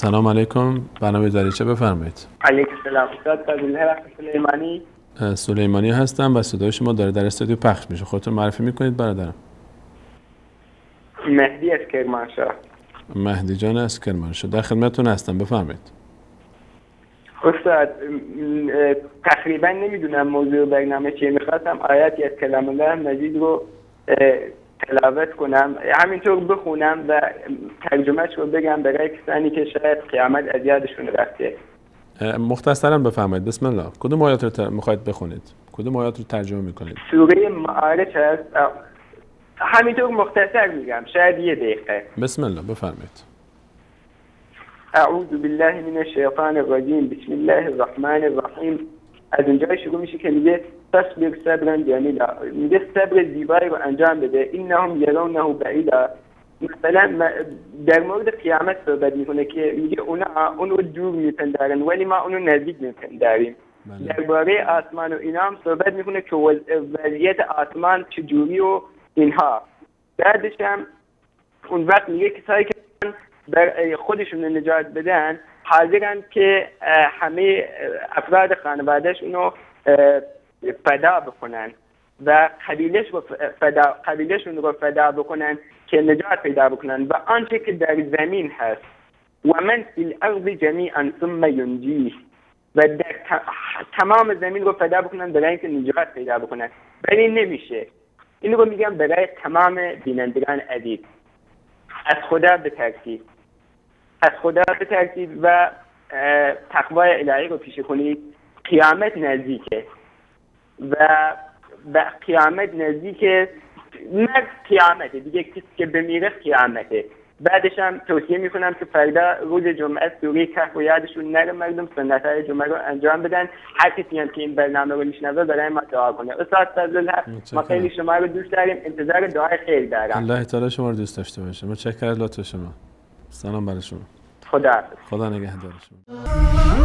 سلام علیکم. برنامه دریچه بفرمایید. علیکم السلام. استاد قبیله سلیمانی. سلیمانی هستم و صدای شما داره در استودیو پخش میشه. خودتون معرفی میکنید برادرم؟ مهدی از کرمانشاه. مهدی جان از کرمانشاه، در خدمتتون هستم، بفرمایید. استاد تقریبا نمیدونم موضوع برنامه چیه، میخواستم آیاتی از کلام الله مجید رو تلاوت کنم، همینطور بخونم و ترجمهش رو بگم برای کسانی که شاید قیامت از یادشون رفته. مختصرا بفرمایید. بسم الله. کدوم آیات رو میخواید بخونید؟ کدوم آیات رو ترجمه میکنید؟ سوره معارج هست، همینطور مختصر میگم، شاید 1 دقیقه. بسم الله بفرمایید. اعوذ بالله من الشیطان الرجیم، بسم الله الرحمن الرحیم. از اونجا شروع میشه که میگه فاصبر صبرا جمیلا، میگه صبر زیبایی رو انجام بده. اینهم یرونه بعیدا، مثلا در مورد قیامت صحبت میکنه که میگه اونا اون رو دور میپندارن ولی ما اونو نزدیک میپنداریم. درباره آسمان و اینا هم صحبت میکنه که وضعیت آسمان چجوری و اینها. بعدش هم اون وقت میگه کسایی که خودشون نجات بدن حاضرن که همه افراد خانوادهش اونو فدا بکنن و قبیلهشون رو فدا بکنن که نجات پیدا بکنن و آنچه که در زمین هست و من فی الارض جمیعا ثم ینجیه، و در تمام زمین رو فدا بکنن برای اینکه نجات پیدا بکنن. ولی نمیشه. این رو میگم برای تمام بینندگان عزیز، از خدا بترسید و تقوای الهی رو پیشه کنید. قیامت نزدیکه و قیامت نزدیکه، نه قیامته دیگه، کسی که بمیره قیامته. بعدش هم توصیه میکنم که فردا روز جمعه سوره کهف و یادشون نره، مردم سنت‌های جمعه رو انجام بدن. هر کسی هم که این برنامه رو میشنوه برای ما دعا کنه. استاد فضل‌الحق، ما خیلی شما رو دوست داریم، انتظار دعای خیر دارم. الله تعالی شما رو دوست داشته باشه. متشکرم از لطف شما. سلام برای شما. خدا نگهدار شما.